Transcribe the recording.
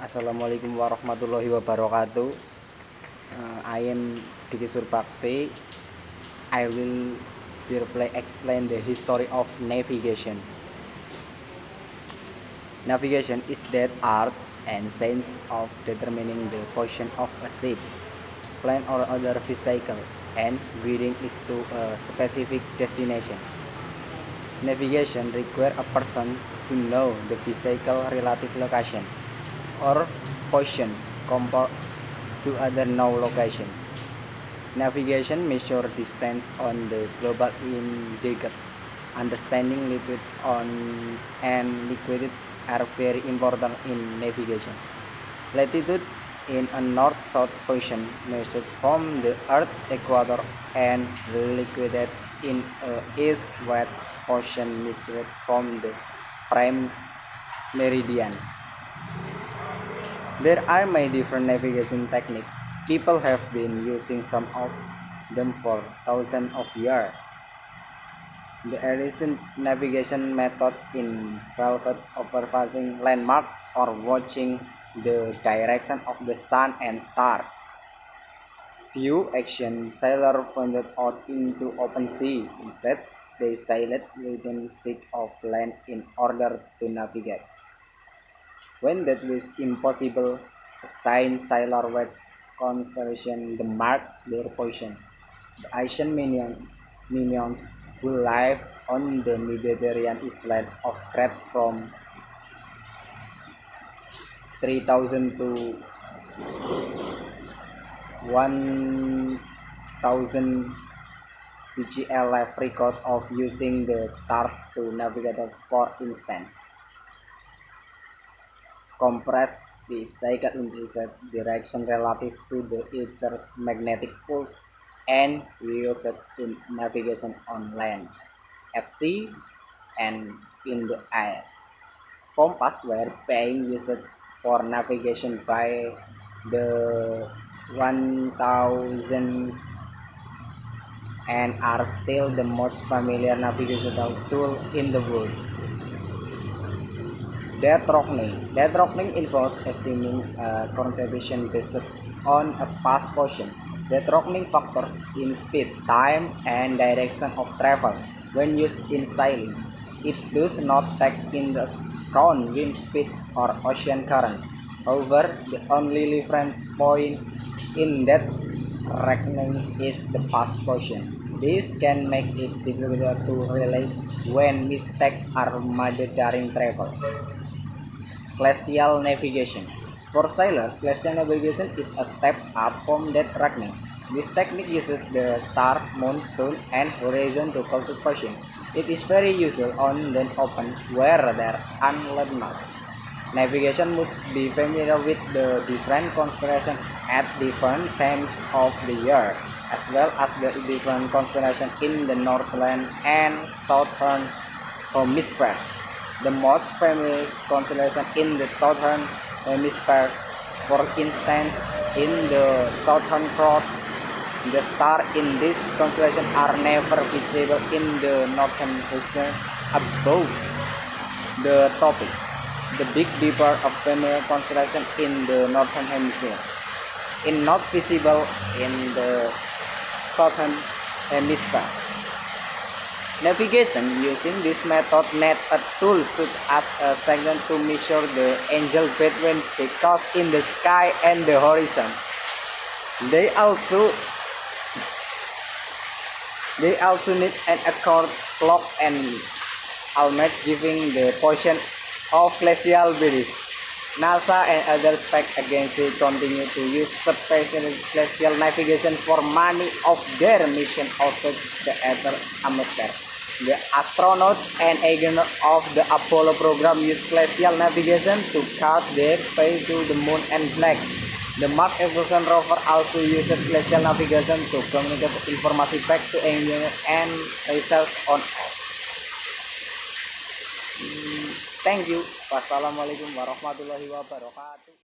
Assalamualaikum warahmatullahi wabarakatuh. I am Diki Surbakti. I will briefly explain the history of navigation. Navigation is that art and science of determining the position of a ship, plane or other vehicle and guiding it to a specific destination. Navigation requires a person to know the vehicle relative location or position compared to other known location. Navigation measure distance on the global indicators. Understanding latitude on and liquid are very important in navigation. Latitude in a north-south position measured from the Earth equator and liquidity in a east-west position measured from the prime meridian. There are many different navigation techniques. People have been using some of them for thousands of years. The earliest navigation method involved observing landmarks or watching the direction of the sun and stars. Few ancient sailors ventured out into open sea. Instead, they sailed within sight of land in order to navigate. When that was impossible, assigned sailor with constellation the mark their position. The Asian minions who lived on the Mediterranean island of Crete from 3000 to 1000 BCE left record of using the stars to navigate. For instance, compress the cycle in its direction relative to the Earth's magnetic pulse and use it in navigation on land, at sea, and in the air. Compass were being used for navigation by the 1000s and are still the most familiar navigational tool in the world. Date reckoning involves estimating a contribution based on a past position. Date reckoning factor in speed, time, and direction of travel when used in sailing. It does not take into account wind speed or ocean current. However, the only reference point in that reckoning is the past position. This can make it difficult to realize when mistakes are made during travel. Celestial navigation. For sailors, celestial navigation is a step up from that reckoning. This technique uses the star, moon, sun, and horizon to calculate position. It is very useful on the open where there are landmarks. Navigation must be familiar with the different constellations at different times of the year, as well as the different constellations in the northern and southern hemispheres. The most famous constellation in the southern hemisphere, for instance, in the Southern Cross, the stars in this constellation are never visible in the northern hemisphere above the tropics. The Big Dipper, a famous constellation in the northern hemisphere, is not visible in the southern hemisphere. Navigation using this method needs a tool such as a signal to measure the angle between the clouds in the sky and the horizon. They also need an accurate clock and almanac giving the position of celestial bodies. NASA and others fight against it continue to use celestial navigation for many of their missions outside the Earth's atmosphere. The astronauts and astronauts of the Apollo program used celestial navigation to chart their way to the moon and back. The Mars Exploration rover also used celestial navigation to communicate information back to engineers and research on Earth. Thank you. Wassalamualaikum warahmatullahi wabarakatuh.